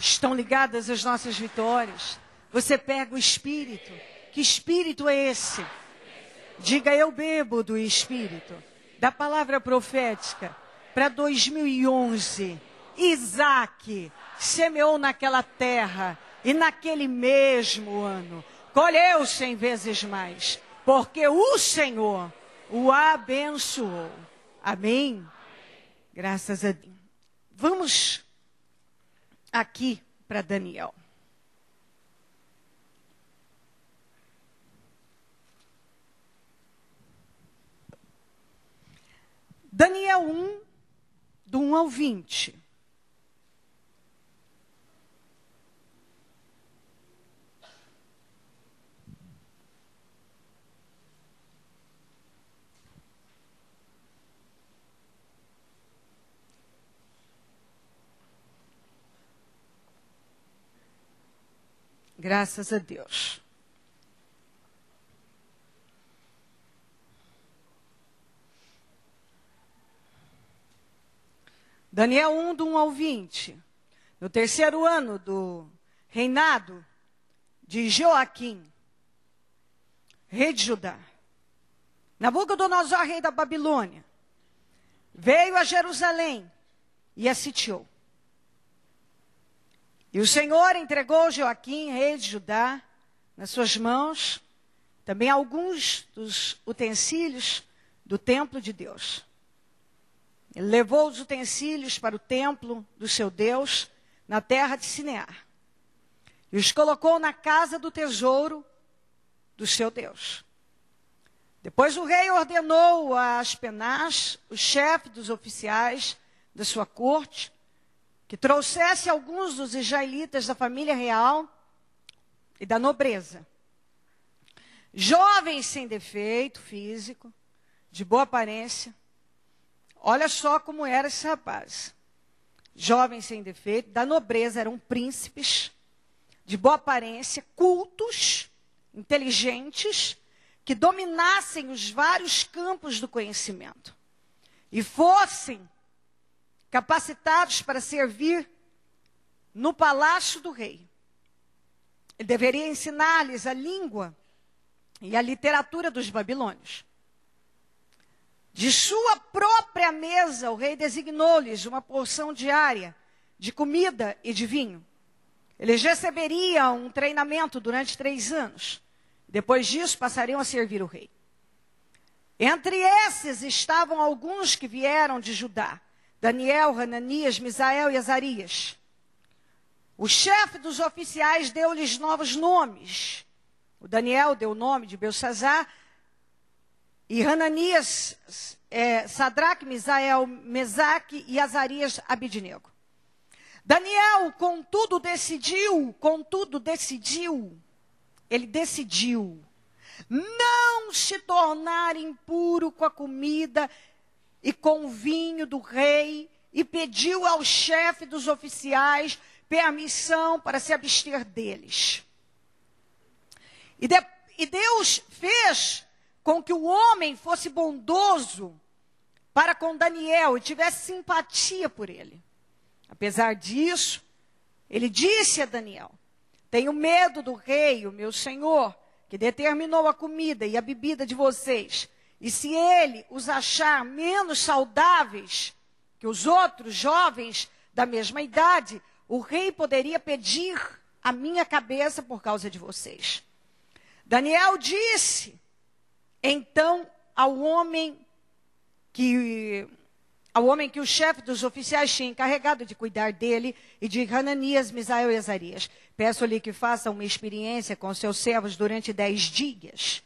estão ligadas às nossas vitórias. Você pega o Espírito. Que Espírito é esse? Diga, eu bebo do Espírito. Da palavra profética. Para 2011, Isaac semeou naquela terra. E naquele mesmo ano, colheu 100 vezes mais. Porque o Senhor o abençoou. Amém? Graças a Deus. Vamos aqui para Daniel. Daniel 1, do 1 ao 20. Graças a Deus. Daniel 1, do 1 ao 20. No terceiro ano do reinado de Joaquim, rei de Judá, Nabucodonosor, rei da Babilônia, veio a Jerusalém e a sitiou. E o Senhor entregou Joaquim, rei de Judá, nas suas mãos, também alguns dos utensílios do templo de Deus. Ele levou os utensílios para o templo do seu Deus, na terra de Sinear. E os colocou na casa do tesouro do seu Deus. Depois o rei ordenou a Aspenaz, o chefe dos oficiais da sua corte, que trouxesse alguns dos israelitas da família real e da nobreza. Jovens sem defeito físico, de boa aparência. Olha só como era esse rapaz. Jovens sem defeito, da nobreza, eram príncipes, de boa aparência, cultos, inteligentes, que dominassem os vários campos do conhecimento. E fossem capacitados para servir no palácio do rei. Ele deveria ensinar-lhes a língua e a literatura dos babilônios. De sua própria mesa, o rei designou-lhes uma porção diária de comida e de vinho. Eles receberiam um treinamento durante 3 anos. Depois disso, passariam a servir o rei. Entre esses estavam alguns que vieram de Judá: Daniel, Hananias, Misael e Azarias. O chefe dos oficiais deu-lhes novos nomes. O Daniel deu o nome de Belsassar, e Hananias, Sadraque, Misael, Mesaque e Azarias, Abidnego. Daniel, contudo, ele decidiu não se tornar impuro com a comida e com o vinho do rei, e pediu ao chefe dos oficiais permissão para se abster deles. E Deus fez com que o homem fosse bondoso para com Daniel e tivesse simpatia por ele. Apesar disso, ele disse a Daniel: tenho medo do rei, o meu senhor, que determinou a comida e a bebida de vocês. E se ele os achar menos saudáveis que os outros jovens da mesma idade, o rei poderia pedir a minha cabeça por causa de vocês. Daniel disse então ao homem que o chefe dos oficiais tinha encarregado de cuidar dele, e de Hananias, Misael e Azarias: peço-lhe que faça uma experiência com seus servos durante 10 dias.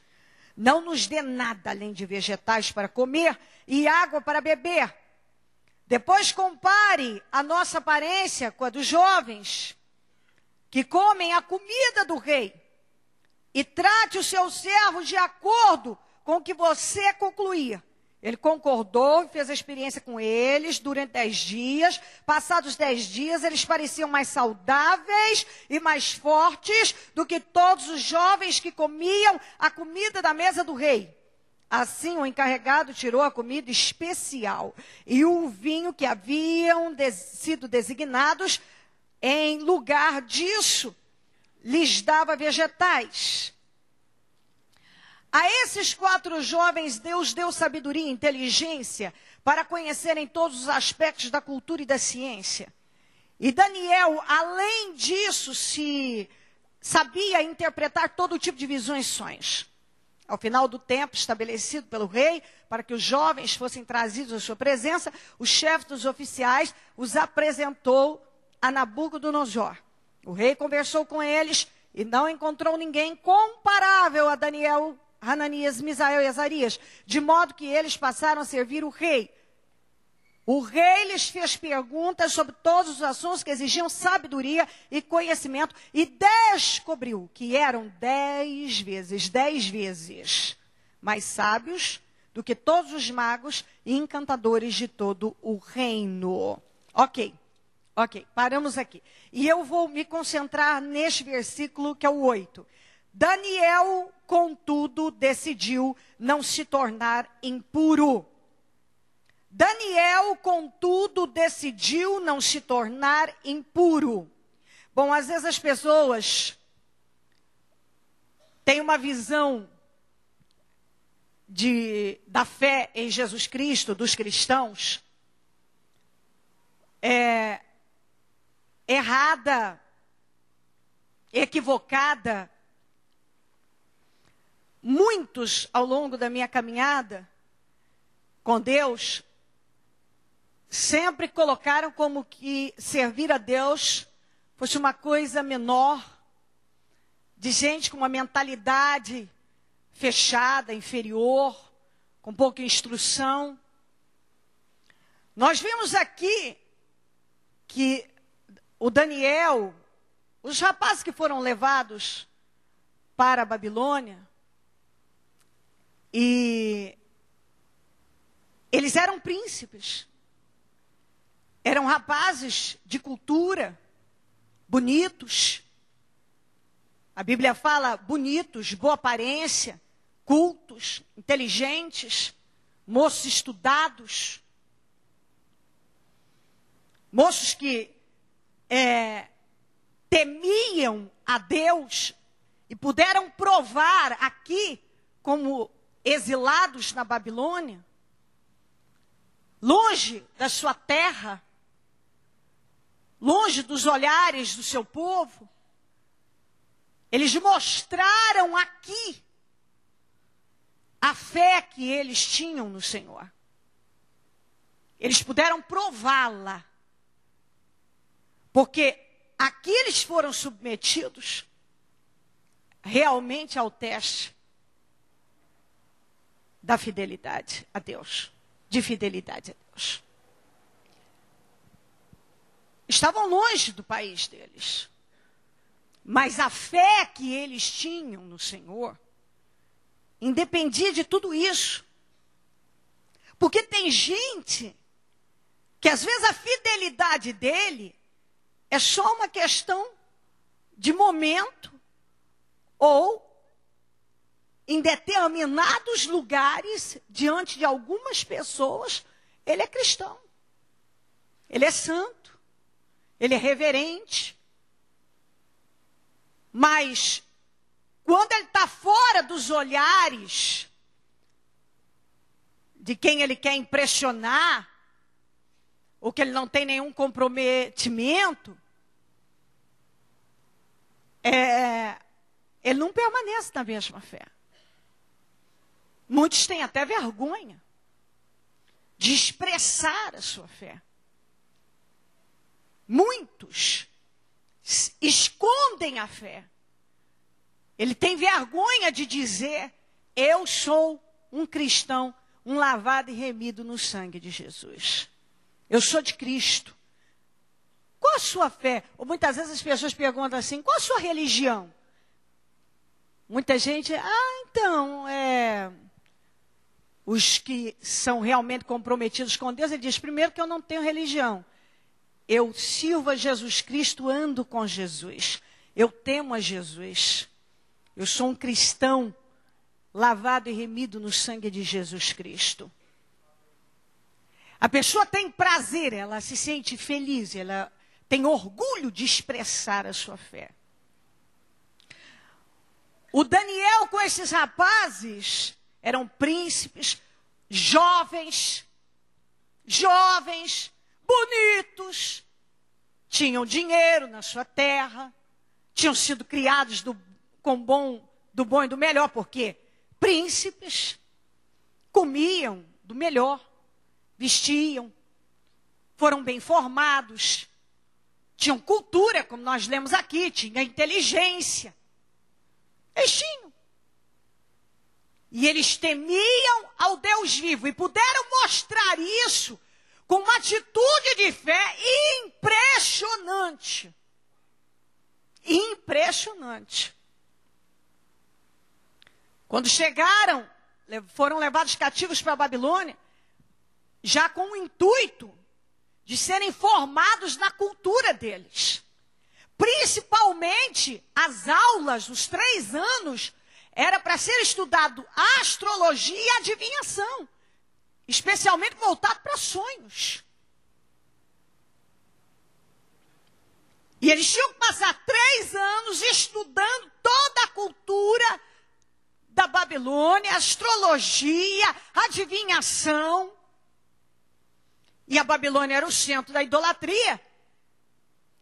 Não nos dê nada além de vegetais para comer e água para beber. Depois compare a nossa aparência com a dos jovens que comem a comida do rei, e trate os seus servos de acordo com o que você concluir. Ele concordou e fez a experiência com eles durante 10 dias. Passados 10 dias, eles pareciam mais saudáveis e mais fortes do que todos os jovens que comiam a comida da mesa do rei. Assim, o encarregado tirou a comida especial e o vinho que haviam sido designados em lugar disso, lhes dava vegetais. A esses 4 jovens, Deus deu sabedoria e inteligência para conhecerem todos os aspectos da cultura e da ciência. E Daniel, além disso, sabia interpretar todo tipo de visões e sonhos. Ao final do tempo estabelecido pelo rei, para que os jovens fossem trazidos à sua presença, o chefe dos oficiais os apresentou a Nabucodonosor. O rei conversou com eles e não encontrou ninguém comparável a Daniel, Hananias, Misael e Azarias, de modo que eles passaram a servir o rei. O rei lhes fez perguntas sobre todos os assuntos que exigiam sabedoria e conhecimento e descobriu que eram 10 vezes mais sábios do que todos os magos e encantadores de todo o reino. Ok, paramos aqui. E eu vou me concentrar neste versículo que é o 8. Daniel, contudo, decidiu não se tornar impuro. Daniel, contudo, decidiu não se tornar impuro. Bom, às vezes as pessoas têm uma visão da fé em Jesus Cristo, dos cristãos, errada, equivocada. Muitos, ao longo da minha caminhada com Deus, sempre colocaram como que servir a Deus fosse uma coisa menor, de gente com uma mentalidade fechada, inferior, com pouca instrução. Nós vimos aqui que o Daniel, os rapazes que foram levados para a Babilônia, e eles eram príncipes. Eram rapazes de cultura, bonitos. A Bíblia fala bonitos, boa aparência, cultos, inteligentes, moços estudados. Moços que temiam a Deus e puderam provar aqui, como exilados na Babilônia, longe da sua terra, longe dos olhares do seu povo, eles mostraram aqui a fé que eles tinham no Senhor. Eles puderam prová-la, porque aqui eles foram submetidos realmente ao teste da fidelidade a Deus, de fidelidade a Deus. Estavam longe do país deles. Mas a fé que eles tinham no Senhor independia de tudo isso. Porque tem gente que às vezes a fidelidade dele é só uma questão de momento, ou em determinados lugares, diante de algumas pessoas, ele é cristão. Ele é santo. Ele é reverente. Mas, quando ele está fora dos olhares de quem ele quer impressionar, ou que ele não tem nenhum comprometimento, ele não permanece na mesma fé. Muitos têm até vergonha de expressar a sua fé. Muitos escondem a fé. Ele tem vergonha de dizer: eu sou um cristão, um lavado e remido no sangue de Jesus. Eu sou de Cristo. Qual a sua fé? Ou muitas vezes as pessoas perguntam assim: qual a sua religião? Muita gente, os que são realmente comprometidos com Deus, ele diz: primeiro que eu não tenho religião. Eu sirvo a Jesus Cristo, ando com Jesus. Eu temo a Jesus. Eu sou um cristão lavado e remido no sangue de Jesus Cristo. A pessoa tem prazer, ela se sente feliz, ela tem orgulho de expressar a sua fé. O Daniel com esses rapazes eram príncipes, jovens, bonitos, tinham dinheiro na sua terra, tinham sido criados do bom e do melhor, porque príncipes comiam do melhor, vestiam, foram bem formados, tinham cultura, como nós lemos aqui, tinha inteligência. Eles tinham. E eles temiam ao Deus vivo e puderam mostrar isso com uma atitude de fé impressionante. Impressionante. Quando chegaram, foram levados cativos para a Babilônia, já com o intuito de serem formados na cultura deles. Principalmente as aulas, os 3 anos, era para ser estudado astrologia e adivinhação. Especialmente voltado para sonhos. E eles tinham que passar 3 anos estudando toda a cultura da Babilônia, astrologia, adivinhação. E a Babilônia era o centro da idolatria.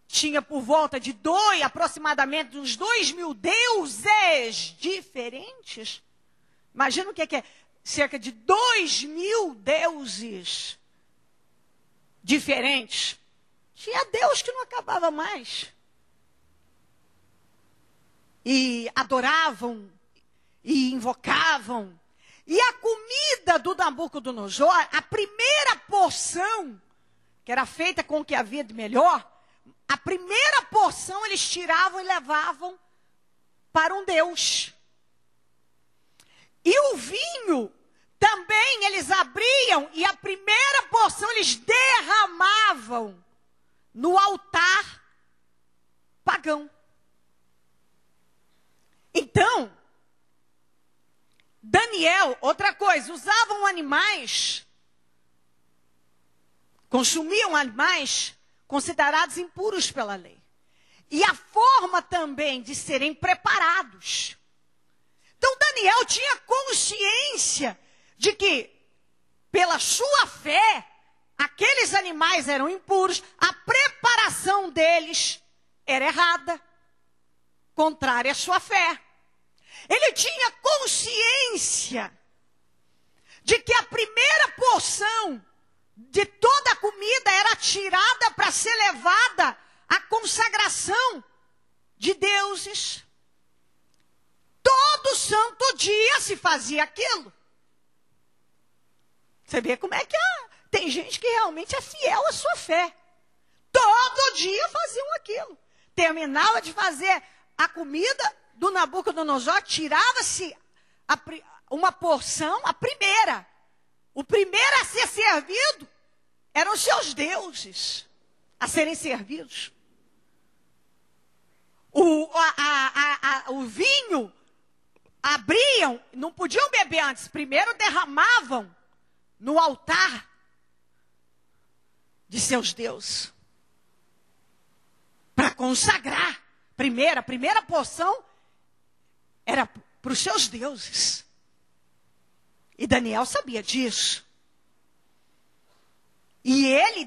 Tinha por volta de aproximadamente uns 2.000 deuses diferentes. Imagina o que é cerca de 2.000 deuses diferentes. Tinha Deus que não acabava mais. E adoravam, e invocavam. E a comida do Nabucodonosor, a primeira porção, que era feita com o que havia de melhor, a primeira porção eles tiravam e levavam para um deus. E o vinho também eles abriam e a primeira porção eles derramavam no altar pagão. Então, Daniel, outra coisa, usavam animais, consumiam animais considerados impuros pela lei. E a forma também de serem preparados. Então Daniel tinha consciência de que, pela sua fé, aqueles animais eram impuros, a preparação deles era errada, contrária à sua fé. Ele tinha consciência de que a primeira porção de toda a comida era tirada para ser levada à consagração de deuses. Todo santo dia se fazia aquilo. Você vê como é que tem gente que realmente é fiel à sua fé. Todo dia faziam aquilo. Terminava de fazer a comida do Nabucodonosor, tirava-se uma porção, a primeira. O primeiro a ser servido eram os seus deuses a serem servidos. O vinho abriam, não podiam beber antes, primeiro derramavam no altar de seus deuses. Para consagrar. A primeira porção era para os seus deuses. E Daniel sabia disso. E ele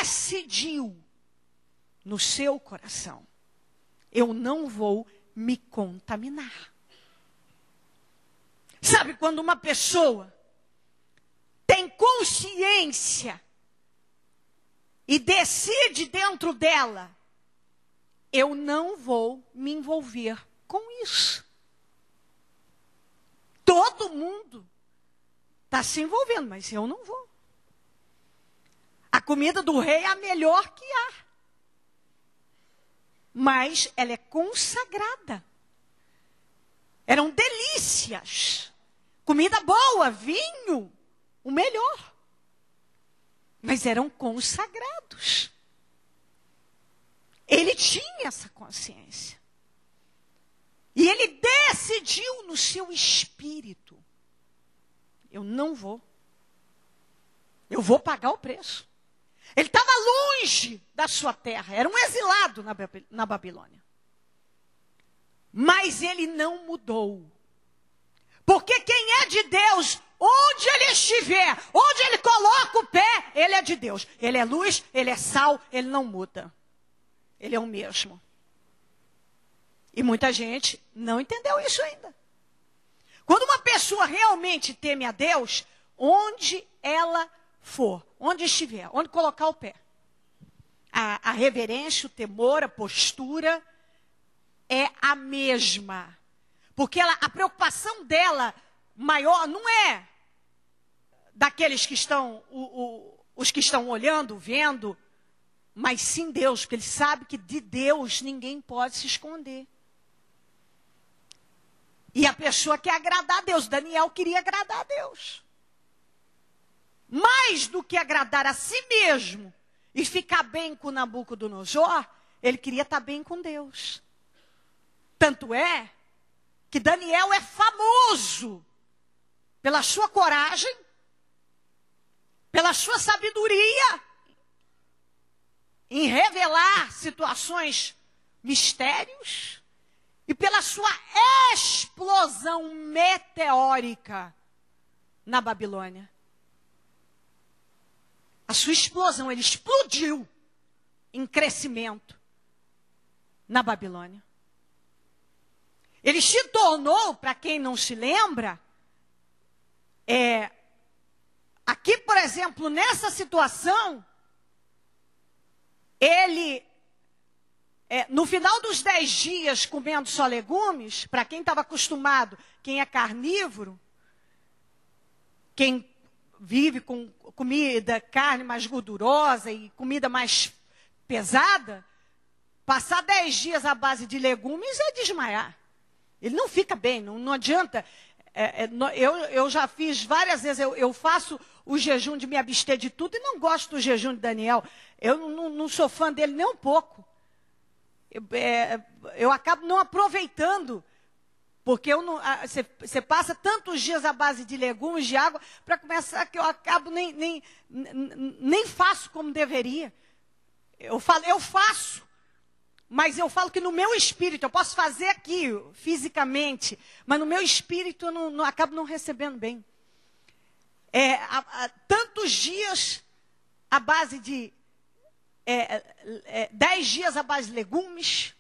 decidiu no seu coração: eu não vou me contaminar. Sabe quando uma pessoa tem consciência e decide dentro dela: eu não vou me envolver com isso. Todo mundo está se envolvendo, mas eu não vou. A comida do rei é a melhor que há. Mas ela é consagrada. Eram delícias. Comida boa, vinho, o melhor. Mas eram consagrados. Ele tinha essa consciência. E ele decidiu no seu espírito: eu não vou. Eu vou pagar o preço. Ele estava longe da sua terra, era um exilado na Babilônia. Mas ele não mudou. Porque quem é de Deus, onde ele estiver, onde ele coloca o pé, ele é de Deus. Ele é luz, ele é sal, ele não muda. Ele é o mesmo. E muita gente não entendeu isso ainda. Quando uma pessoa realmente teme a Deus, onde ela for, onde estiver, onde colocar o pé, a reverência, o temor, a postura é a mesma. Porque a preocupação dela maior não é daqueles que estão, os que estão olhando, vendo, mas sim Deus, porque ele sabe que de Deus ninguém pode se esconder. E a pessoa quer agradar a Deus. Daniel queria agradar a Deus. Mais do que agradar a si mesmo e ficar bem com Nabucodonosor, ele queria estar bem com Deus. Tanto é que Daniel é famoso pela sua coragem, pela sua sabedoria em revelar situações, mistérios, e pela sua explosão meteórica na Babilônia. A sua explosão, ele explodiu em crescimento na Babilônia. Ele se tornou, para quem não se lembra, aqui, por exemplo, nessa situação, ele, no final dos 10 dias comendo só legumes, para quem estava acostumado, quem é carnívoro, quem vive com comida, carne mais gordurosa e comida mais pesada, passar 10 dias à base de legumes é desmaiar. Ele não fica bem, não adianta. Eu já fiz várias vezes, eu faço o jejum de me abster de tudo e não gosto do jejum de Daniel. Eu não sou fã dele nem um pouco. Eu acabo não aproveitando, porque você passa tantos dias à base de legumes, de água, para começar que eu acabo nem faço como deveria. Eu faço. Mas eu falo que no meu espírito, eu posso fazer aqui, fisicamente, mas no meu espírito eu acabo não recebendo bem. Tantos dias à base de 10 dias à base de legumes,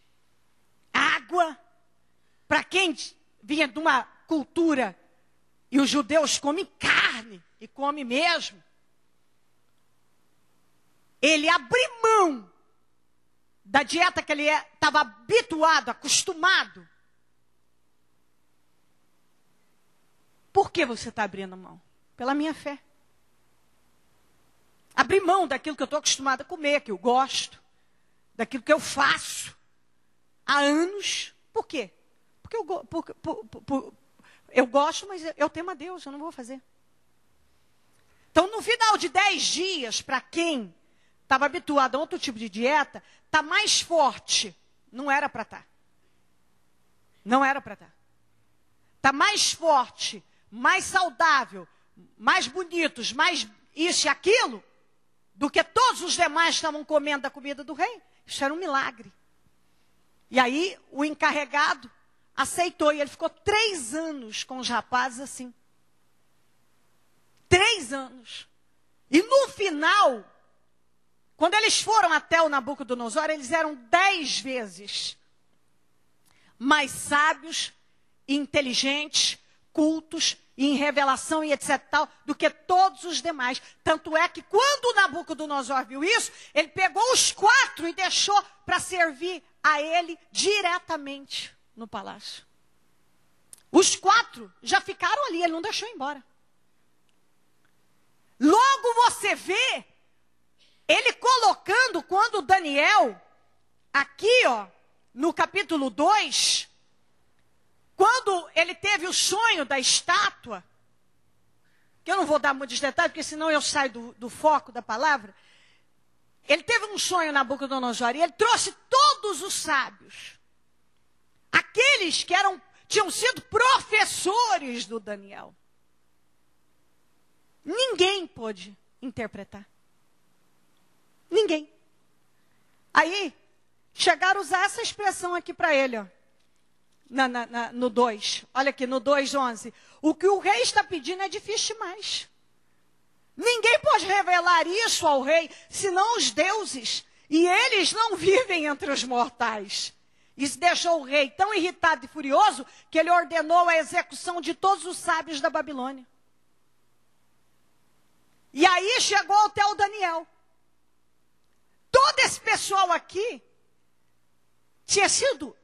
água, para quem vinha de uma cultura, e os judeus comem carne, e comem mesmo, ele abriu mão da dieta que ele estava habituado, acostumado. Por que você está abrindo mão? Pela minha fé. Abrir mão daquilo que eu estou acostumado a comer, que eu gosto, daquilo que eu faço há anos. Por quê? Porque eu gosto, mas eu temo a Deus, eu não vou fazer. Então, no final de 10 dias, para quem estava habituado a outro tipo de dieta, está mais forte. Não era para estar. Não era para estar. Está mais forte, mais saudável, mais bonitos, mais isso e aquilo, do que todos os demais estavam comendo da comida do rei. Isso era um milagre. E aí o encarregado aceitou, e ele ficou 3 anos com os rapazes assim. 3 anos. E no final, quando eles foram até o Nabucodonosor, eles eram 10 vezes mais sábios, inteligentes, cultos, e em revelação e etc. tal, do que todos os demais. Tanto é que quando o Nabucodonosor viu isso, ele pegou os 4 e deixou para servir a ele diretamente no palácio. Os 4 já ficaram ali, ele não deixou embora. Logo você vê ele colocando, quando Daniel, aqui ó, no capítulo 2, quando ele teve o sonho da estátua, que eu não vou dar muitos detalhes, porque senão eu saio do foco da palavra. Ele teve um sonho na Nabucodonosor, e ele trouxe todos os sábios. Aqueles que tinham sido professores do Daniel. Ninguém pôde interpretar. Ninguém. Aí, chegaram a usar essa expressão aqui para ele, ó. No 2. Olha aqui, no 2:11. O que o rei está pedindo é difícil demais. Ninguém pode revelar isso ao rei, senão os deuses. E eles não vivem entre os mortais. Isso deixou o rei tão irritado e furioso que ele ordenou a execução de todos os sábios da Babilônia. E aí chegou até o Daniel. Todo esse pessoal aqui tinha sido,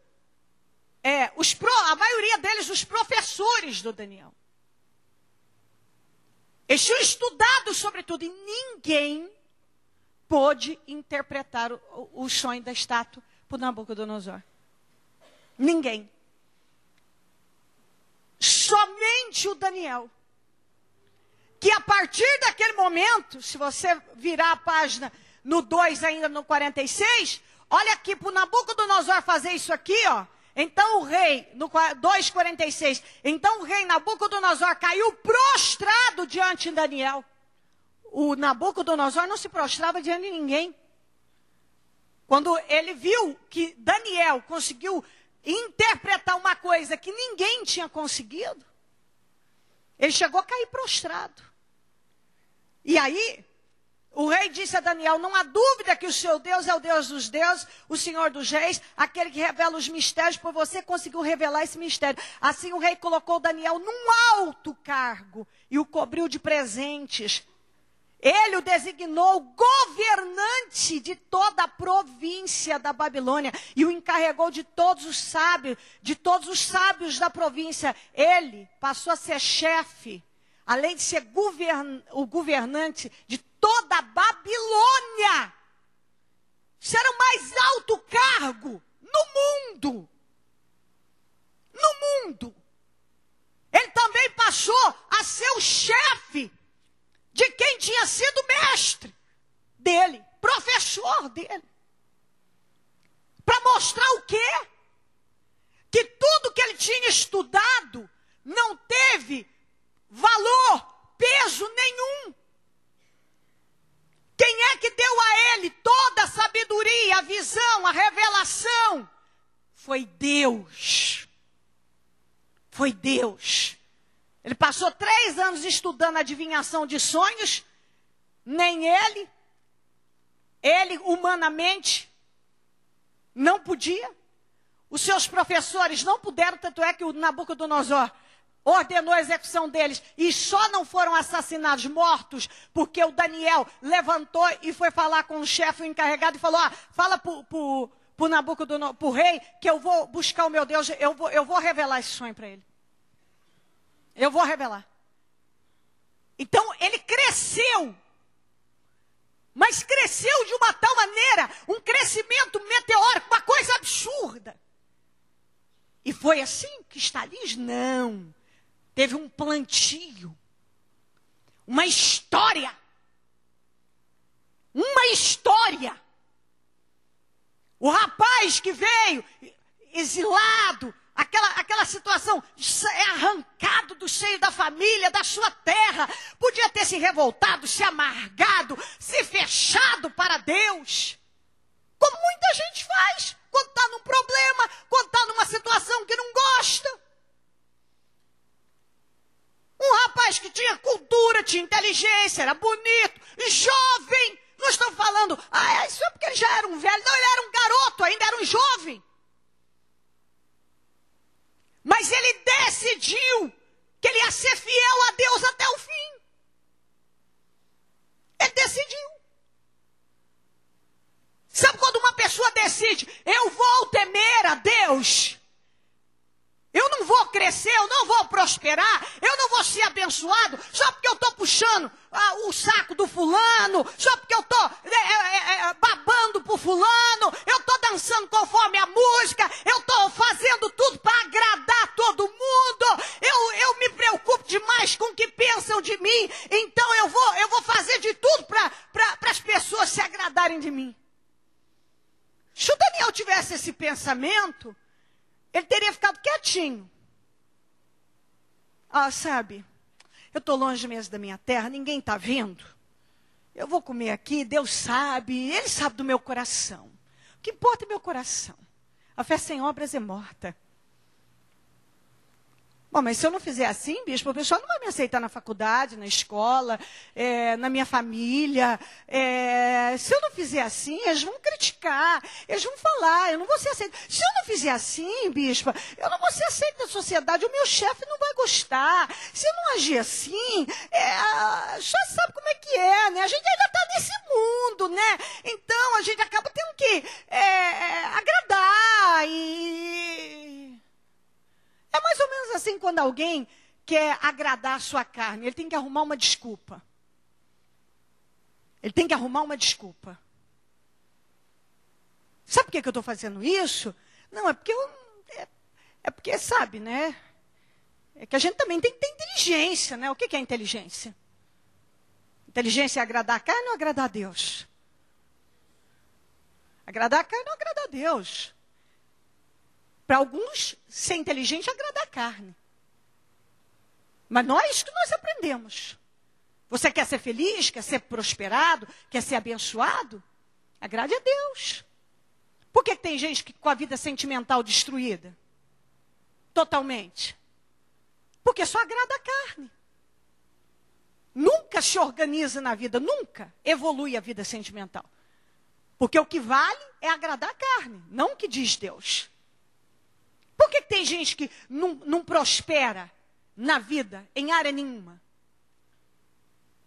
a maioria deles, os professores do Daniel. Eles tinham estudado sobre tudo e ninguém pôde interpretar o sonho da estátua por Nabucodonosor. Ninguém. Somente o Daniel. Que a partir daquele momento, se você virar a página no 2 ainda no 46, olha aqui para o Nabucodonosor fazer isso aqui, ó. Então o rei, no 2:46, então o rei Nabucodonosor caiu prostrado diante de Daniel. O Nabucodonosor não se prostrava diante de ninguém. Quando ele viu que Daniel conseguiu interpretar uma coisa que ninguém tinha conseguido, ele chegou a cair prostrado. E aí, o rei disse a Daniel, não há dúvida que o seu Deus é o Deus dos deuses, o Senhor dos reis, aquele que revela os mistérios, pois você conseguiu revelar esse mistério. Assim o rei colocou Daniel num alto cargo e o cobriu de presentes. Ele o designou governante de toda a província da Babilônia e o encarregou de todos os sábios da província. Ele passou a ser chefe, além de ser o governante de toda a Babilônia. Isso era o mais alto cargo no mundo. No mundo. Ele também passou a ser o chefe de quem tinha sido mestre dele, professor dele. Para mostrar o quê? Que tudo que ele tinha estudado não teve valor, peso nenhum. Quem é que deu a ele toda a sabedoria, a visão, a revelação? Foi Deus. Foi Deus. Ele passou 3 anos estudando adivinhação de sonhos. Nem ele humanamente, não podia. Os seus professores não puderam, tanto é que o Nabucodonosor ordenou a execução deles. E só não foram assassinados, mortos, porque o Daniel levantou e foi falar com o chefe, o encarregado, e falou, fala pro Nabucodonosor, pro rei, que eu vou buscar o meu Deus, eu vou revelar esse sonho para ele. Eu vou revelar. Então, ele cresceu. Mas cresceu de uma tal maneira, um crescimento meteórico, uma coisa absurda. E foi assim que Stalins? Não. Teve um plantio. Uma história. Uma história. O rapaz que veio exilado, aquela situação, é arrancado do seio da família, da sua terra, podia ter se revoltado, se amargado, se fechado para Deus, como muita gente faz, quando está num problema, quando está numa situação que não gosta. Um rapaz que tinha cultura, tinha inteligência, era bonito, jovem, não estou falando, isso é porque ele já era um velho, não, ele era um garoto, ainda era um jovem. Mas ele decidiu que ele ia ser fiel a Deus até o fim. Ele decidiu. Sabe quando uma pessoa decide, eu vou temer a Deus, eu não vou crescer, eu não vou prosperar, eu não vou ser abençoado, só porque eu estou puxando o saco do fulano, só porque eu estou babando por fulano, eu estou dançando conforme a música, eu estou fazendo tudo para agradar todo mundo, eu me preocupo demais com o que pensam de mim, então eu vou fazer de tudo para as pessoas se agradarem de mim. Se o Daniel tivesse esse pensamento, ele teria ficado quietinho. Sabe, eu estou longe mesmo da minha terra, ninguém está vendo. eu vou comer aqui, Deus sabe, Ele sabe do meu coração. O que importa é meu coração. A fé sem obras é morta. Bom, mas se eu não fizer assim, bispo, o pessoal não vai me aceitar na faculdade, na escola, na minha família. Se eu não fizer assim, eles vão criticar, eles vão falar, eu não vou ser aceito. Se eu não fizer assim, bispo, eu não vou ser aceito na sociedade, o meu chefe não vai gostar. Se eu não agir assim, já sabe como é que é, né? A gente ainda está nesse mundo, né? Então, a gente acaba tendo que agradar e... É mais ou menos assim quando alguém quer agradar a sua carne. Ele tem que arrumar uma desculpa. Ele tem que arrumar uma desculpa. Sabe por que eu estou fazendo isso? Não, é porque porque, sabe, né? É que a gente também tem que ter inteligência, né? O que é inteligência? Inteligência é agradar a carne ou agradar a Deus? Agradar a carne ou agradar a Deus? Para alguns, ser inteligente é agradar a carne. Mas não é isso que nós aprendemos. Você quer ser feliz, quer ser prosperado, quer ser abençoado? Agrade a Deus. Por que tem gente com a vida sentimental destruída? Totalmente. Porque só agrada a carne. Nunca se organiza na vida, nunca evolui a vida sentimental. Porque o que vale é agradar a carne, não o que diz Deus. Por que tem gente que não prospera na vida, em área nenhuma?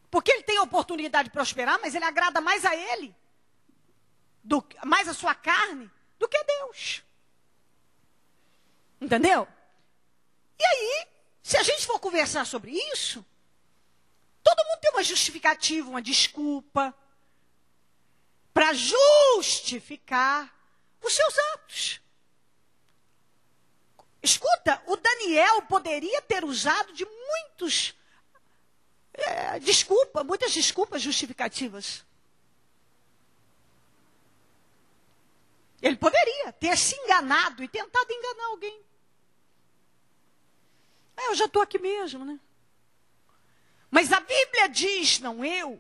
Porque ele tem a oportunidade de prosperar, mas ele agrada mais a ele, mais a sua carne, do que a Deus. Entendeu? E aí, se a gente for conversar sobre isso, todo mundo tem uma justificativa, uma desculpa, para justificar os seus atos. Escuta, o Daniel poderia ter usado de muitas desculpas justificativas. Ele poderia ter se enganado e tentado enganar alguém. Eu já estou aqui mesmo, né? Mas a Bíblia diz, não eu,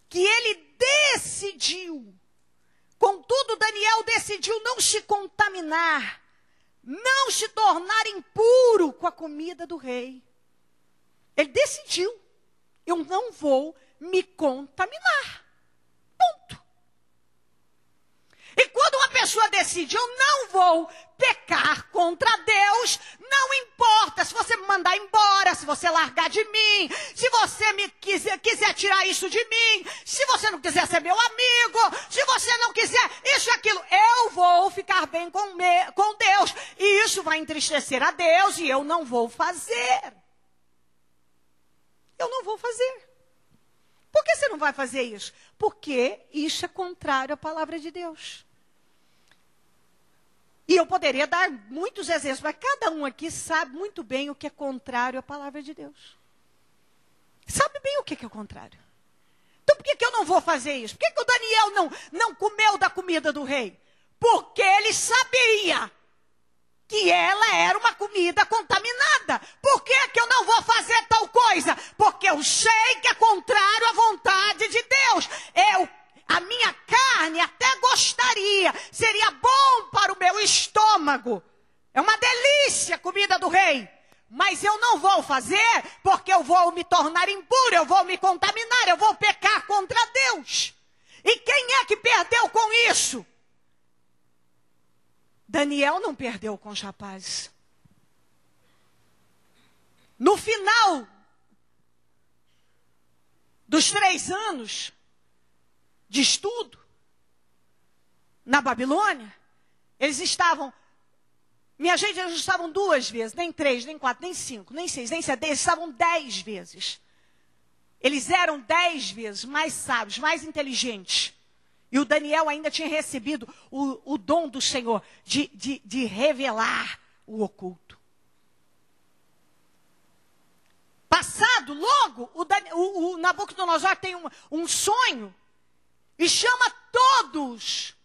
que ele decidiu. Contudo, Daniel decidiu não se contaminar, não se tornar impuro com a comida do rei. Ele decidiu, eu não vou me contaminar. Ponto. E quando uma pessoa decide, eu não vou pecar contra Deus, não importa se você me mandar embora, se você largar de mim, se você quiser tirar isso de mim, se você não quiser ser meu amigo, se você não quiser isso e aquilo, eu vou ficar bem com Deus. E isso vai entristecer a Deus e eu não vou fazer. Eu não vou fazer. Por que você não vai fazer isso? Porque isso é contrário à palavra de Deus. E eu poderia dar muitos exemplos, mas cada um aqui sabe muito bem o que é contrário à palavra de Deus. Sabe bem o que é o contrário. Então por que eu não vou fazer isso? Por que o Daniel não comeu da comida do rei? Porque ele sabia que ela era uma comida contaminada. Por que eu não vou fazer tal coisa? Porque eu sei que é contrário à vontade de Deus. A minha carne até gostaria, seria bom para o meu estômago. É uma delícia a comida do rei. Mas eu não vou fazer porque eu vou me tornar impuro, eu vou me contaminar, eu vou pecar contra Deus. E quem é que perdeu com isso? Daniel não perdeu com os rapazes. No final dos 3 anos de estudo na Babilônia, eles estavam, minha gente, eles estavam 2 vezes, nem 3, nem 4, nem 5, nem 6, nem 7, eles estavam 10 vezes. Eles eram 10 vezes mais sábios, mais inteligentes. E o Daniel ainda tinha recebido o dom do Senhor de revelar o oculto. Passado, logo, o Nabucodonosor tem um sonho e chama todos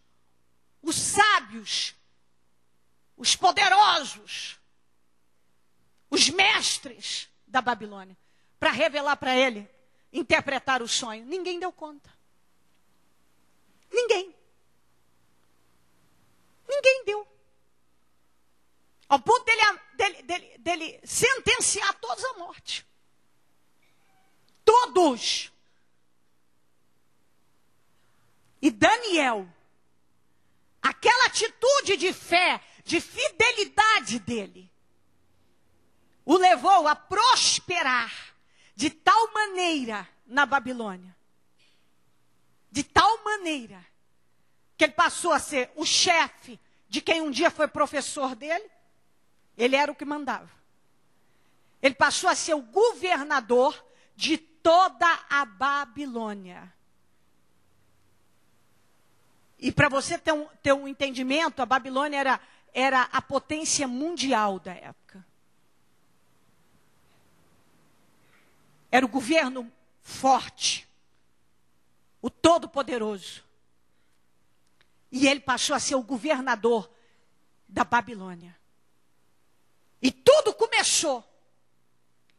os sábios, os poderosos, os mestres da Babilônia, para revelar para ele interpretar o sonho. Ninguém deu conta. Ninguém. Ninguém deu. Ao ponto dele sentenciar todos à morte. Todos. E Daniel, aquela atitude de fé, de fidelidade dele, o levou a prosperar de tal maneira na Babilônia. De tal maneira que ele passou a ser o chefe de quem um dia foi professor dele. Ele era o que mandava. Ele passou a ser o governador de toda a Babilônia. E para você ter um entendimento, a Babilônia era a potência mundial da época. Era o governo forte, o todo-poderoso. E ele passou a ser o governador da Babilônia. E tudo começou.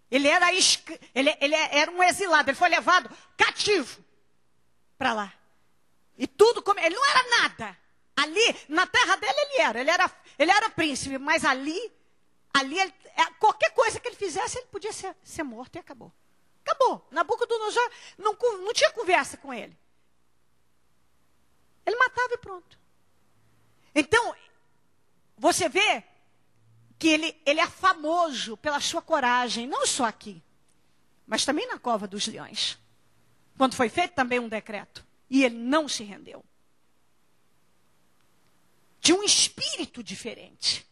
Ele era um exilado, ele foi levado cativo para lá. E tudo começou. Ele não era nada. Ali, na terra dele, ele era príncipe, mas ali qualquer coisa que ele fizesse, ele podia ser morto e acabou. Acabou. Nabucodonosor não tinha conversa com ele. Ele matava e pronto. Então, você vê que ele é famoso pela sua coragem, não só aqui, mas também na cova dos leões. Quando foi feito também um decreto. E ele não se rendeu. Tinha um espírito diferente.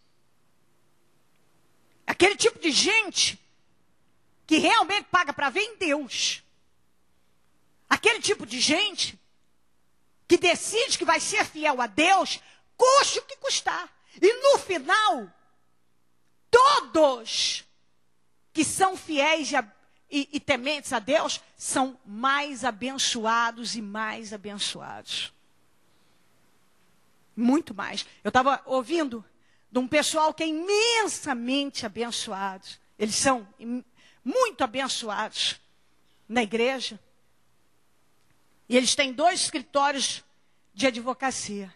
Aquele tipo de gente que realmente paga para ver em Deus. Aquele tipo de gente que decide que vai ser fiel a Deus, custe o que custar. E no final, todos que são fiéis e tementes a Deus são mais abençoados e mais abençoados. Muito mais. Eu estava ouvindo de um pessoal que é imensamente abençoado. Eles são muito abençoados na igreja. E eles têm 2 escritórios de advocacia.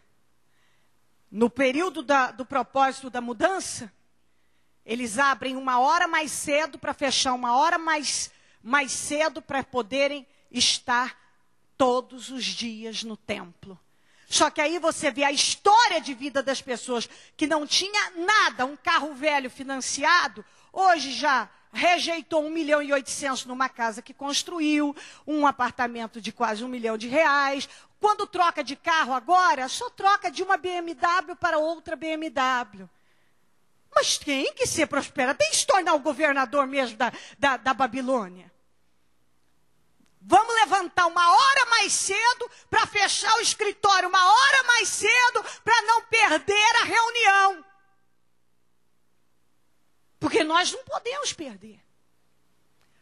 No período do propósito da mudança, eles abrem 1 hora mais cedo para fechar 1 hora mais cedo para poderem estar todos os dias no templo. Só que aí você vê a história de vida das pessoas que não tinha nada, um carro velho financiado, hoje já rejeitou 1.800.000 numa casa que construiu, um apartamento de quase R$1 milhão. Quando troca de carro agora, só troca de uma BMW para outra BMW. Mas tem que ser prosperado, tem que se tornar o governador mesmo da Babilônia. Vamos levantar 1 hora mais cedo para fechar o escritório, 1 hora mais cedo para não perder a reunião. Porque nós não podemos perder.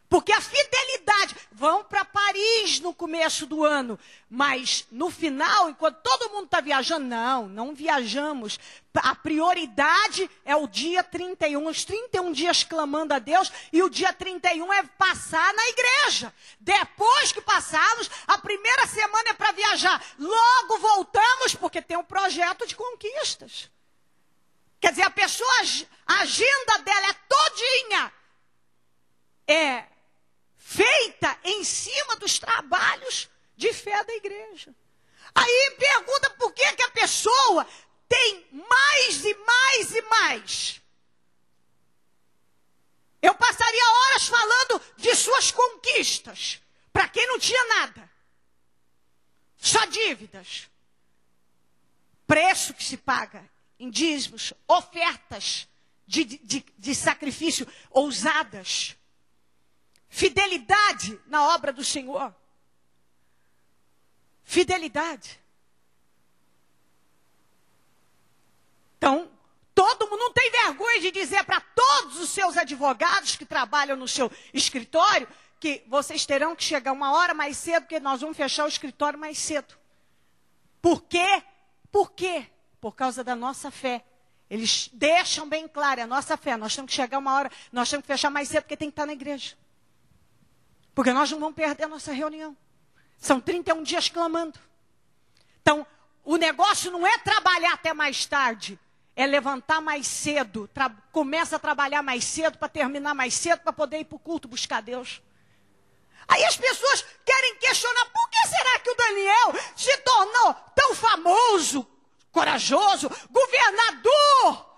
Porque a fidelidade, vão para Paris no começo do ano, mas no final, enquanto todo mundo está viajando, não viajamos. A prioridade é o dia 31, os 31 dias clamando a Deus, e o dia 31 é passar na igreja. Depois que passarmos, a primeira semana é para viajar. Logo voltamos, porque tem um projeto de conquistas. Quer dizer, a agenda dela é todinha. Feita em cima dos trabalhos de fé da igreja. Aí pergunta por que a pessoa tem mais e mais e mais. Eu passaria horas falando de suas conquistas, para quem não tinha nada. Só dívidas. Preço que se paga em dízimos, ofertas de sacrifício ousadas. Fidelidade na obra do Senhor. Fidelidade. Então, todo mundo não tem vergonha de dizer para todos os seus advogados que trabalham no seu escritório que vocês terão que chegar 1 hora mais cedo, porque nós vamos fechar o escritório mais cedo. Por quê? Por quê? Por causa da nossa fé. Eles deixam bem claro, é a nossa fé. Nós temos que chegar 1 hora, nós temos que fechar mais cedo, porque tem que estar na igreja. Porque nós não vamos perder a nossa reunião. São 31 dias clamando. Então, o negócio não é trabalhar até mais tarde. É levantar mais cedo. Começa a trabalhar mais cedo para terminar mais cedo para poder ir para o culto buscar Deus. Aí as pessoas querem questionar, por que será que o Daniel se tornou tão famoso, corajoso, governador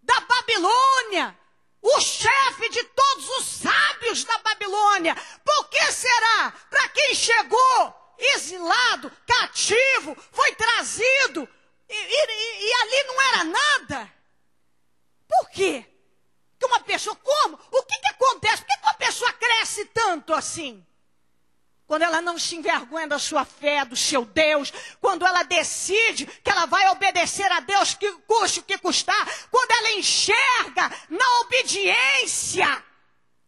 da Babilônia, o chefe de todos os sábios da Babilônia? Por que será? Para quem chegou exilado, cativo, foi trazido, e ali não era nada. Por quê? Que uma pessoa, como? O que acontece? Por que uma pessoa cresce tanto assim? Quando ela não se envergonha da sua fé, do seu Deus, quando ela decide que ela vai obedecer a Deus, que custe o que custar, quando ela enxerga na obediência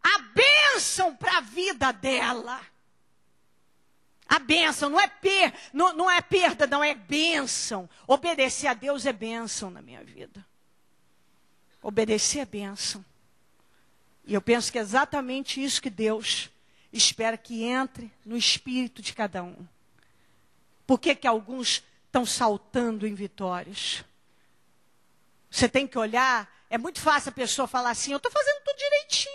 a bênção para a vida dela. A bênção não é perda, não é bênção. Obedecer a Deus é bênção na minha vida. Obedecer é bênção. E eu penso que é exatamente isso que Deus espera que entre no espírito de cada um. Por que alguns estão saltando em vitórias? Você tem que olhar. É muito fácil a pessoa falar assim, eu estou fazendo tudo direitinho.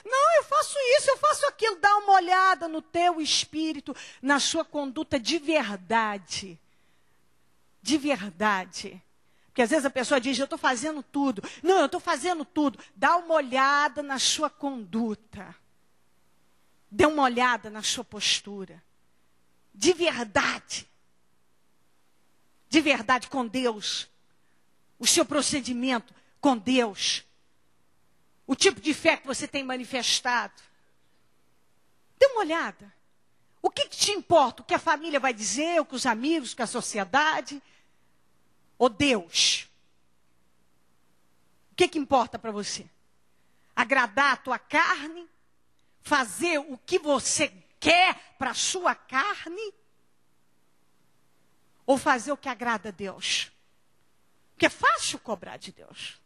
Não, eu faço isso, eu faço aquilo. Dá uma olhada no teu espírito, na sua conduta de verdade. De verdade. Porque às vezes a pessoa diz, eu estou fazendo tudo. Não, eu estou fazendo tudo. Dá uma olhada na sua conduta. Dê uma olhada na sua postura. De verdade. De verdade com Deus. O seu procedimento com Deus. O tipo de fé que você tem manifestado. Dê uma olhada. O que te importa? O que a família vai dizer? O que os amigos? O que a sociedade? Ou Deus? O que importa para você? Agradar a tua carne? Fazer o que você quer para a sua carne? Ou fazer o que agrada a Deus? Porque é fácil cobrar de Deus.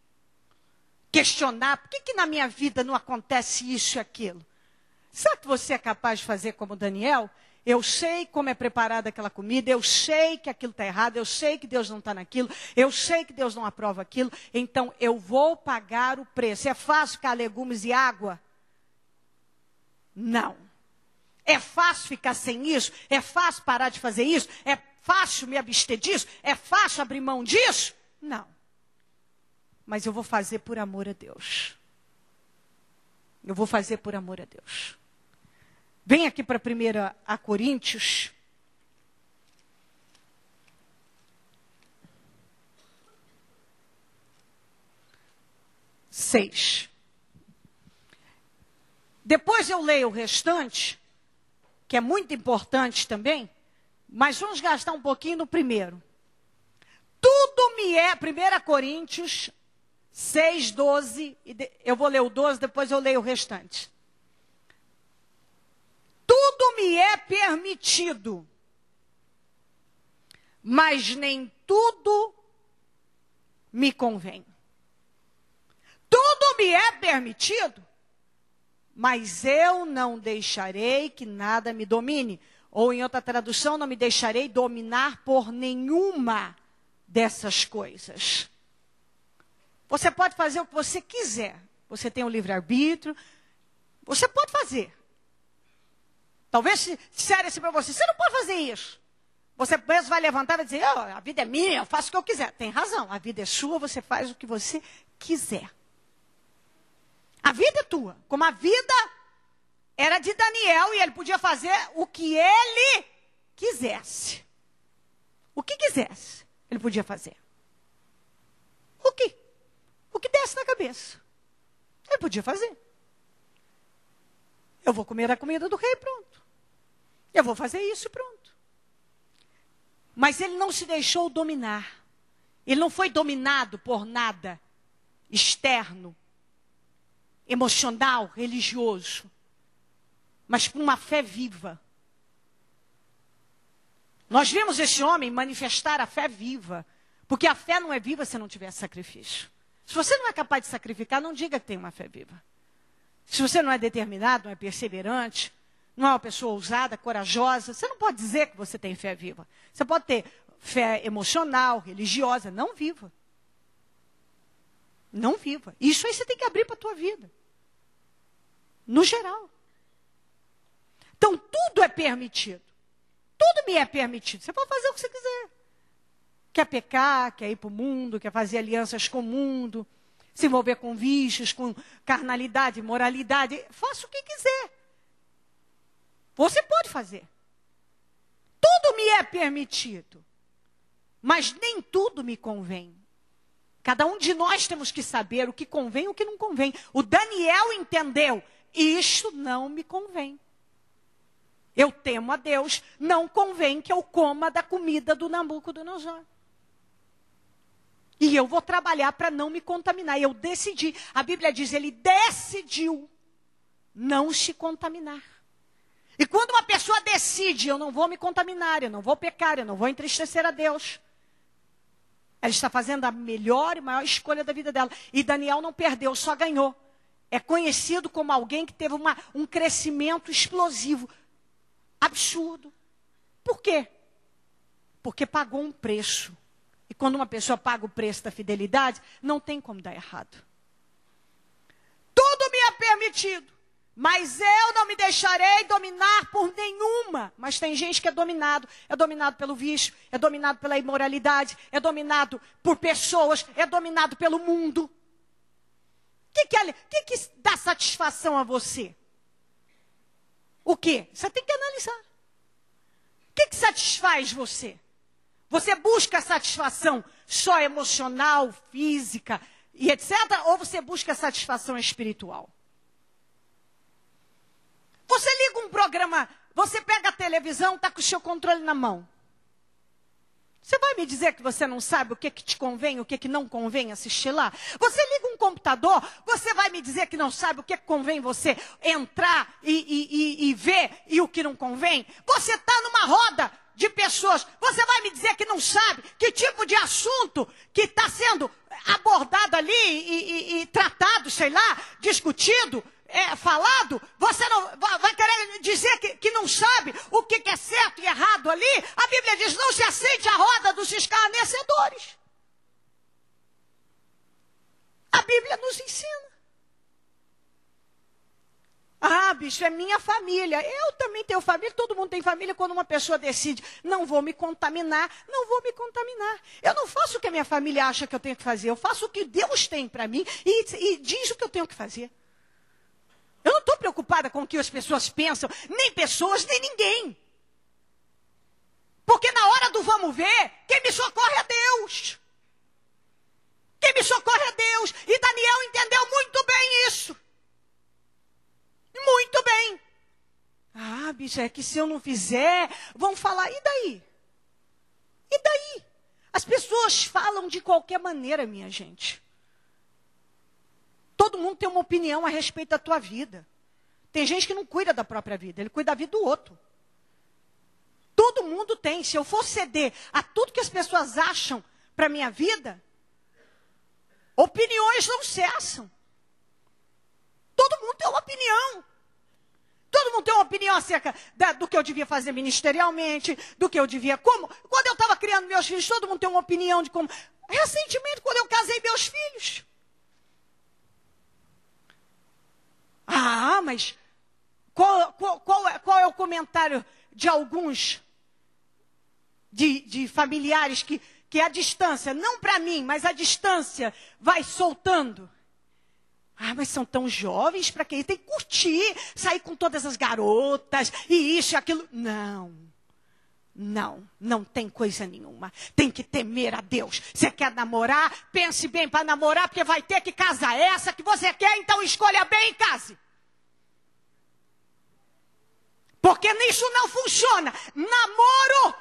Questionar, por que na minha vida não acontece isso e aquilo? Será que você é capaz de fazer como Daniel? Eu sei como é preparada aquela comida, eu sei que aquilo está errado, eu sei que Deus não está naquilo, eu sei que Deus não aprova aquilo, então eu vou pagar o preço. É fácil ficar legumes e água? Não. É fácil ficar sem isso? É fácil parar de fazer isso? É fácil me abster disso? É fácil abrir mão disso? Não. Mas eu vou fazer por amor a Deus. Eu vou fazer por amor a Deus. Vem aqui para 1 Coríntios. Seis. Depois eu leio o restante, que é muito importante também, mas vamos gastar um pouquinho no primeiro. Tudo me é, 1 Coríntios 6, 12, eu vou ler o 12, depois eu leio o restante. Tudo me é permitido, mas nem tudo me convém. Tudo me é permitido, mas eu não deixarei que nada me domine. Ou em outra tradução, não me deixarei dominar por nenhuma dessas coisas. Você pode fazer o que você quiser. Você tem o livre-arbítrio. Você pode fazer. Talvez se disserem assim para você, você não pode fazer isso. Você mesmo vai levantar e vai dizer, a vida é minha, eu faço o que eu quiser. Tem razão, a vida é sua, você faz o que você quiser. A vida é tua. Como a vida era de Daniel e ele podia fazer o que ele quisesse. O que quisesse, ele podia fazer. O que desse na cabeça. Ele podia fazer. Eu vou comer a comida do rei, pronto. Eu vou fazer isso e pronto. Mas ele não se deixou dominar. Ele não foi dominado por nada externo, emocional, religioso, mas por uma fé viva. Nós vimos esse homem manifestar a fé viva, porque a fé não é viva se não tiver sacrifício. Se você não é capaz de sacrificar, não diga que tem uma fé viva. Se você não é determinado, não é perseverante, não é uma pessoa ousada, corajosa. Você não pode dizer que você tem fé viva. Você pode ter fé emocional, religiosa, não viva. Não viva. Isso aí você tem que abrir para a tua vida. No geral. Então, tudo é permitido. Tudo me é permitido. Você pode fazer o que você quiser. Quer pecar, quer ir para o mundo, quer fazer alianças com o mundo, se envolver com vícios, com carnalidade, moralidade. Faça o que quiser. Você pode fazer. Tudo me é permitido. Mas nem tudo me convém. Cada um de nós temos que saber o que convém e o que não convém. O Daniel entendeu. Isto não me convém. Eu temo a Deus. Não convém que eu coma da comida do Nabucodonosor. E eu vou trabalhar para não me contaminar. Eu decidi. A Bíblia diz, ele decidiu não se contaminar. E quando uma pessoa decide, eu não vou me contaminar, eu não vou pecar, eu não vou entristecer a Deus, ela está fazendo a melhor e maior escolha da vida dela. E Daniel não perdeu, só ganhou. É conhecido como alguém que teve um crescimento explosivo, absurdo. Por quê? Porque pagou um preço. E quando uma pessoa paga o preço da fidelidade, não tem como dar errado. Tudo me é permitido. Mas eu não me deixarei dominar por nenhuma. Mas tem gente que é dominado pelo vício, é dominado pela imoralidade, é dominado por pessoas, é dominado pelo mundo. O que dá satisfação a você? O quê? Você tem que analisar. O que satisfaz você? Você busca satisfação só emocional, física e etc. Ou você busca satisfação espiritual? Você liga um programa, você pega a televisão, está com o seu controle na mão. Você vai me dizer que você não sabe o que te convém, o que não convém assistir lá? Você liga um computador, você vai me dizer que não sabe o que convém você entrar e ver e o que não convém? Você está numa roda de pessoas, você vai me dizer que não sabe que tipo de assunto que está sendo abordado ali e tratado, sei lá, discutido, falado, você não vai querer dizer que não sabe o que é certo e errado ali? A Bíblia diz, não se aceite a roda dos escarnecedores. A Bíblia nos ensina. Ah, bicho, é minha família. Eu também tenho família, todo mundo tem família. Quando uma pessoa decide, não vou me contaminar, não vou me contaminar. Eu não faço o que a minha família acha que eu tenho que fazer. Eu faço o que Deus tem para mim e diz o que eu tenho que fazer. Eu não estou preocupada com o que as pessoas pensam, nem pessoas, nem ninguém. Porque na hora do vamos ver, quem me socorre é Deus. Quem me socorre é Deus. E Daniel entendeu muito bem isso. Muito bem. Ah, bicho, é que se eu não fizer, vão falar, e daí? E daí? As pessoas falam de qualquer maneira, minha gente. Todo mundo tem uma opinião a respeito da tua vida. Tem gente que não cuida da própria vida, ele cuida da vida do outro. Todo mundo tem. Se eu for ceder a tudo que as pessoas acham para a minha vida, opiniões não cessam. Todo mundo tem uma opinião. Todo mundo tem uma opinião acerca do que eu devia fazer ministerialmente, do que eu devia... Quando eu estava criando meus filhos, todo mundo tem uma opinião de como... Recentemente, quando eu casei meus filhos... Ah, mas qual é o comentário de alguns de familiares que a distância, não para mim, mas a distância vai soltando? Ah, mas são tão jovens, para quê? Tem que curtir, sair com todas as garotas, e isso e aquilo. Não tem coisa nenhuma. Tem que temer a Deus. Você quer namorar? Pense bem para namorar, porque vai ter que casar. É essa que você quer, então escolha bem e case. Porque nisso não funciona. Namoro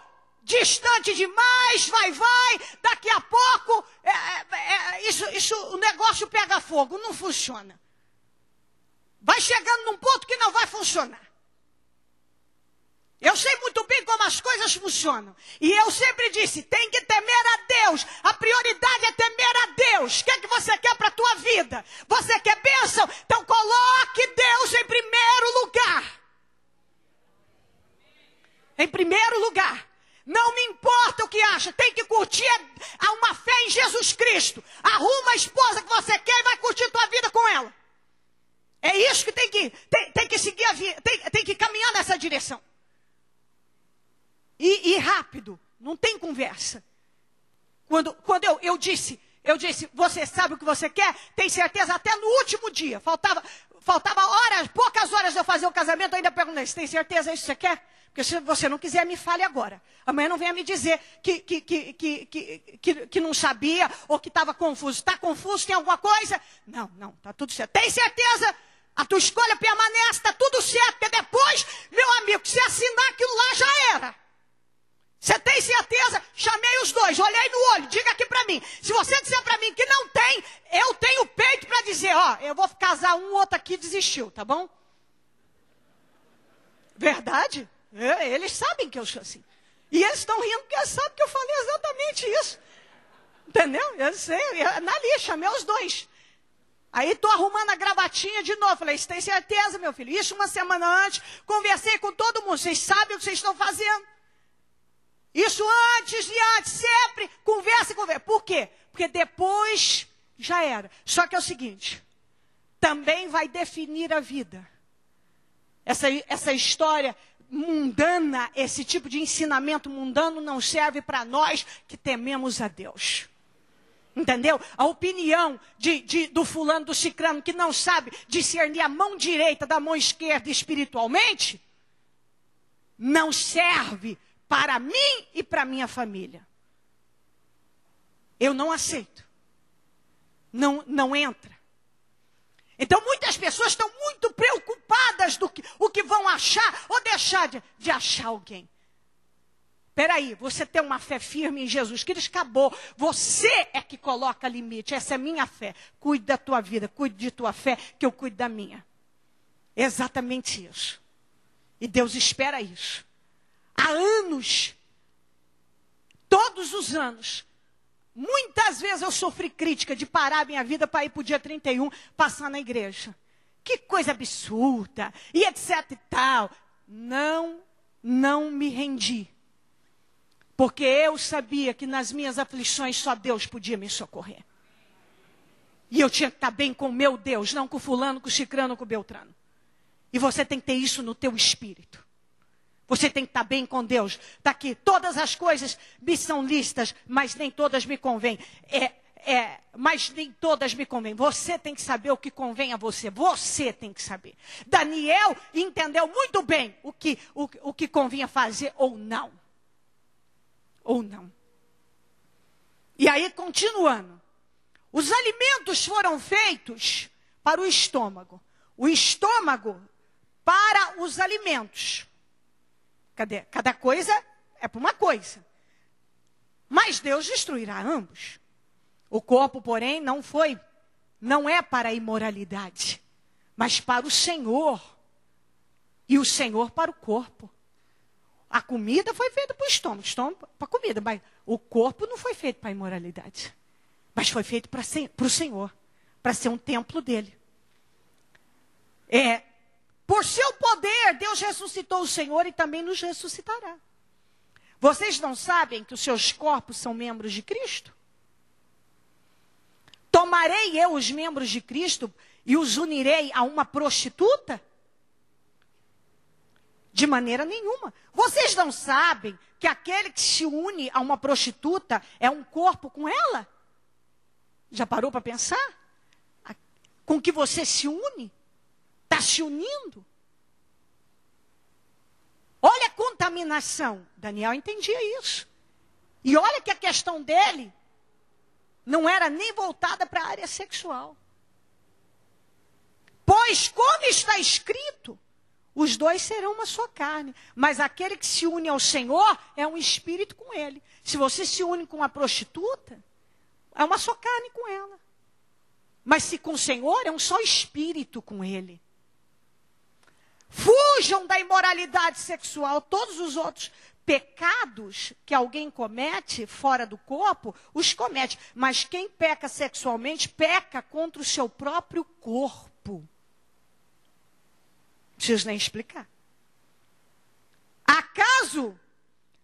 distante demais, vai, daqui a pouco, o negócio pega fogo, não funciona. Vai chegando num ponto que não vai funcionar. Eu sei muito bem como as coisas funcionam. E eu sempre disse, tem que temer a Deus. A prioridade é temer a Deus. O que é que você quer para a tua vida? Você quer bênção? Então coloque Deus em primeiro lugar. Em primeiro lugar. Não me importa o que acha, tem que curtir uma fé em Jesus Cristo. Arruma a esposa que você quer e vai curtir a tua vida com ela. É isso que tem que seguir a vida, tem que caminhar nessa direção. E rápido, não tem conversa. Quando eu disse, você sabe o que você quer? Tem certeza? Até no último dia, faltava horas, poucas horas de eu fazer o casamento, eu ainda perguntei, você tem certeza isso que você quer? Porque se você não quiser, me fale agora. Amanhã não venha me dizer que não sabia ou que estava confuso. Está confuso? Tem alguma coisa? Não, está tudo certo. Tem certeza? A tua escolha permanece, está tudo certo. Porque depois, meu amigo, se assinar aquilo lá, já era. Você tem certeza? Chamei os dois, olhei no olho, diga aqui para mim. Se você disser para mim que não tem, eu tenho peito para dizer, eu vou casar um, outro aqui desistiu, tá bom? Verdade? Eles sabem que eu sou assim. E eles estão rindo porque eles sabem que eu falei exatamente isso. Entendeu? Eu sei, na lista, chamei os dois. Aí estou arrumando a gravatinha de novo. Falei, você tem certeza, meu filho? Isso uma semana antes, conversei com todo mundo. Vocês sabem o que vocês estão fazendo. Isso antes, sempre conversa. Por quê? Porque depois já era. Só que é o seguinte, também vai definir a vida. Essa história mundana, esse tipo de ensinamento mundano não serve para nós que tememos a Deus. Entendeu? A opinião do fulano, do cicrano, que não sabe discernir a mão direita da mão esquerda espiritualmente, não serve para mim e para minha família. Eu não aceito. Não entra. Então muitas pessoas estão muito preocupadas o que vão achar ou deixar de achar alguém. Peraí, você tem uma fé firme em Jesus, que acabou. Você é que coloca limite, essa é minha fé. Cuide da tua vida, cuide de tua fé, que eu cuido da minha. Exatamente isso. E Deus espera isso. Há anos, todos os anos, muitas vezes eu sofri crítica de parar a minha vida para ir para o dia 31, passar na igreja. Que coisa absurda, e etc e tal. Não me rendi. Porque eu sabia que nas minhas aflições só Deus podia me socorrer. E eu tinha que estar bem com o meu Deus, não com o fulano, com o cicrano, com o beltrano. E você tem que ter isso no teu espírito. Você tem que estar bem com Deus. Está aqui, todas as coisas me são listas, mas nem todas me convêm. Mas nem todas me convêm. Você tem que saber o que convém a você. Você tem que saber. Daniel entendeu muito bem o que convinha fazer ou não. Ou não. E aí, continuando. Os alimentos foram feitos para o estômago. O estômago para os alimentos. Cadê? Cada coisa é para uma coisa. Mas Deus destruirá ambos. O corpo, porém, não é para a imoralidade, mas para o Senhor. E o Senhor para o corpo. A comida foi feita para o estômago para a comida, mas o corpo não foi feito para a imoralidade. Mas foi feito para o Senhor, para ser um templo dele. Por seu poder, Deus ressuscitou o Senhor e também nos ressuscitará. Vocês não sabem que os seus corpos são membros de Cristo? Tomarei eu os membros de Cristo e os unirei a uma prostituta? De maneira nenhuma. Vocês não sabem que aquele que se une a uma prostituta é um corpo com ela? Já parou para pensar? Com que você se une? Está se unindo? Olha a contaminação. Daniel entendia isso. E olha que a questão dele não era nem voltada para a área sexual. Pois, como está escrito, os dois serão uma só carne. Mas aquele que se une ao Senhor é um espírito com ele. Se você se une com uma prostituta, é uma só carne com ela. Mas se com o Senhor, é um só espírito com ele. Fujam da imoralidade sexual. Todos os outros pecados que alguém comete fora do corpo, os comete. Mas quem peca sexualmente, peca contra o seu próprio corpo. Não preciso nem explicar. A Acaso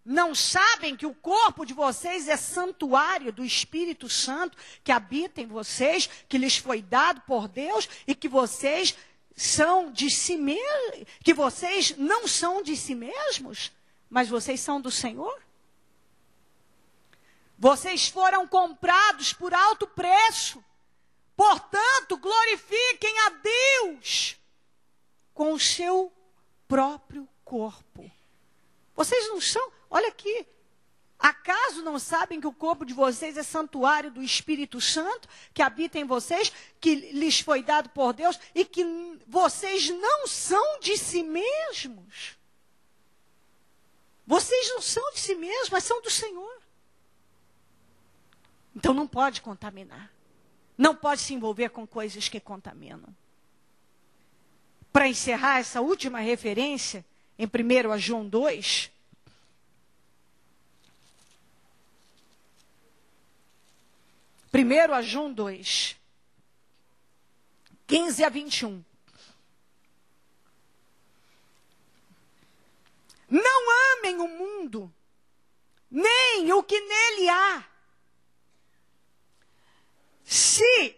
não sabem que o corpo de vocês é santuário do Espírito Santo que habita em vocês, que lhes foi dado por Deus e que vocês são de si mesmos, que vocês não são de si mesmos, mas vocês são do Senhor? Vocês foram comprados por alto preço. Portanto, glorifiquem a Deus com o seu próprio corpo. Vocês não são, olha aqui, acaso não sabem que o corpo de vocês é santuário do Espírito Santo, que habita em vocês, que lhes foi dado por Deus, e que vocês não são de si mesmos? Vocês não são de si mesmos, mas são do Senhor. Então não pode contaminar. Não pode se envolver com coisas que contaminam. Para encerrar essa última referência, em 1 João 2, João 2, 15 a 21. Não amem o mundo, nem o que nele há. Se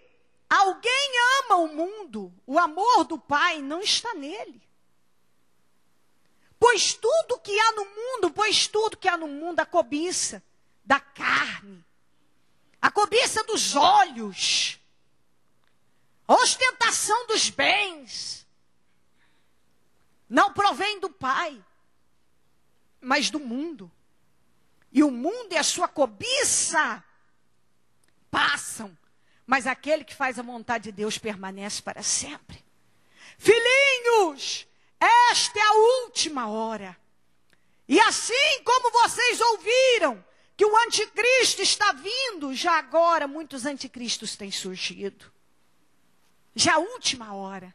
alguém ama o mundo, o amor do Pai não está nele. Pois tudo que há no mundo, a cobiça da carne, a cobiça dos olhos, a ostentação dos bens, não provém do Pai, mas do mundo. E o mundo e a sua cobiça passam, mas aquele que faz a vontade de Deus permanece para sempre. Filhinhos, esta é a última hora. E assim como vocês ouviram que o anticristo está vindo, já agora muitos anticristos têm surgido. Já a última hora.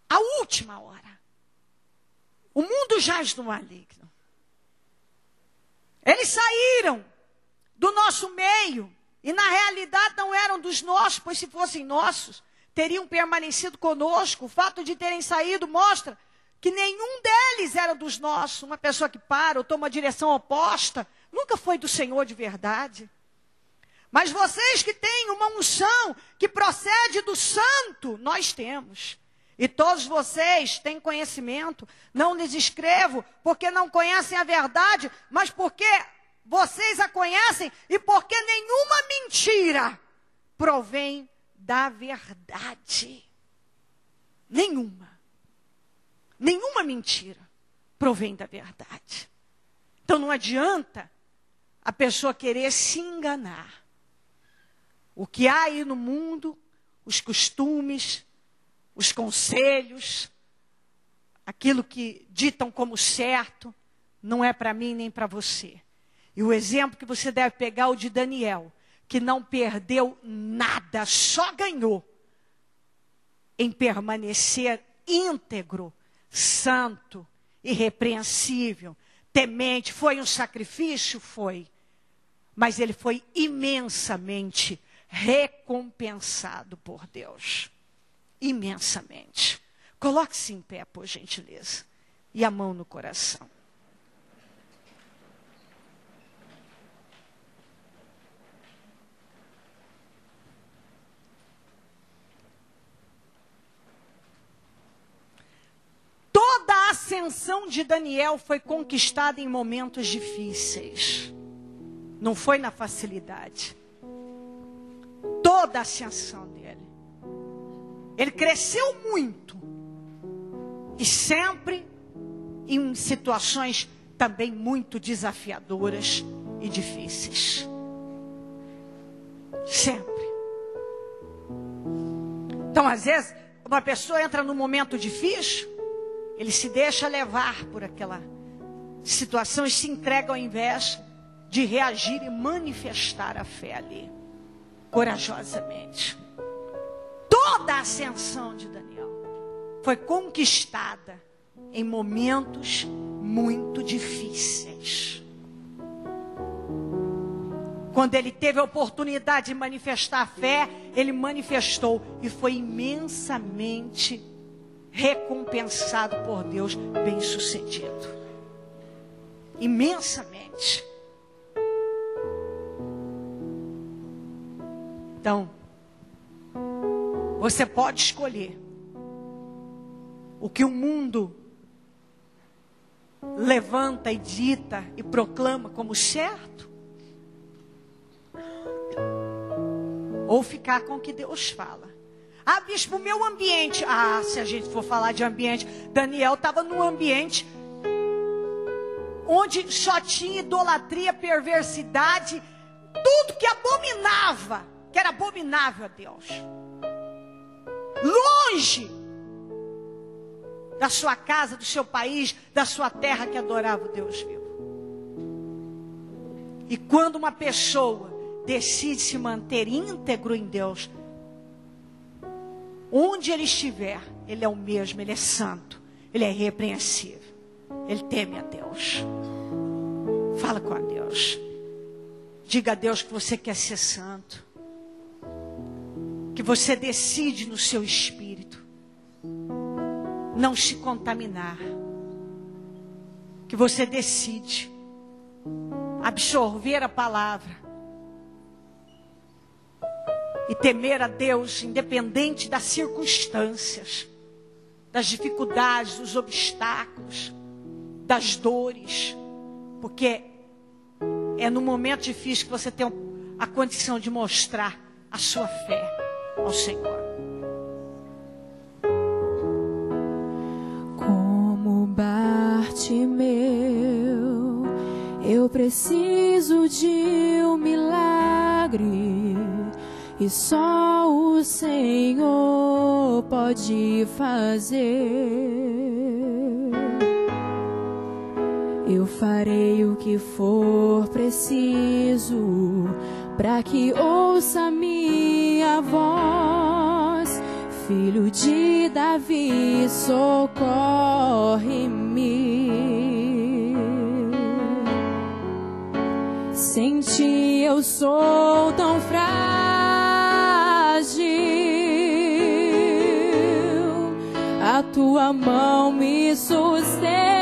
A última hora. O mundo jaz no maligno. Eles saíram do nosso meio e na realidade não eram dos nossos, pois se fossem nossos, teriam permanecido conosco. O fato de terem saído mostra que nenhum deles era dos nossos. Uma pessoa que para ou toma a direção oposta, nunca foi do Senhor de verdade. Mas vocês que têm uma unção que procede do santo, nós temos. E todos vocês têm conhecimento. Não lhes escrevo porque não conhecem a verdade, mas porque vocês a conhecem e porque nenhuma mentira provém da verdade. Nenhuma. Nenhuma mentira provém da verdade. Então não adianta a pessoa querer se enganar. O que há aí no mundo, os costumes, os conselhos, aquilo que ditam como certo, não é para mim nem para você. E o exemplo que você deve pegar é o de Daniel, que não perdeu nada, só ganhou em permanecer íntegro, santo, irrepreensível, temente. Foi um sacrifício? Foi. Mas ele foi imensamente recompensado por Deus. Imensamente. Coloque-se em pé, por gentileza. E a mão no coração. Toda a ascensão de Daniel foi conquistada em momentos difíceis. Não foi na facilidade. Toda a ascensão dele. Ele cresceu muito. E sempre em situações também muito desafiadoras e difíceis. Sempre. Então, às vezes, uma pessoa entra num momento difícil, ele se deixa levar por aquela situação e se entrega ao invés de reagir e manifestar a fé ali, corajosamente. Toda a ascensão de Daniel foi conquistada em momentos muito difíceis. Quando ele teve a oportunidade de manifestar a fé, ele manifestou e foi imensamente recompensado por Deus, bem-sucedido. imensamente. Então, você pode escolher o que o mundo levanta e dita e proclama como certo, ou ficar com o que Deus fala. Ah, bispo, o meu ambiente. Ah, se a gente for falar de ambiente, Daniel estava num ambiente onde só tinha idolatria, perversidade, tudo que abominava, que era abominável a Deus. Longe da sua casa, do seu país, da sua terra que adorava o Deus vivo. E quando uma pessoa decide se manter íntegro em Deus, onde ele estiver, ele é o mesmo, ele é santo, ele é irrepreensível, ele teme a Deus. Fala com a Deus. Diga a Deus que você quer ser santo, que você decide no seu espírito não se contaminar, que você decide absorver a palavra e temer a Deus, independente das circunstâncias, das dificuldades, dos obstáculos, das dores, porque é no momento difícil que você tem a condição de mostrar a sua fé ao Senhor. Bartimeu, eu preciso de um milagre e só o Senhor pode fazer. Eu farei o que for preciso para que ouça minha voz. Filho de Davi, socorre-me. Sem ti eu sou tão frágil, a tua mão me sustenta.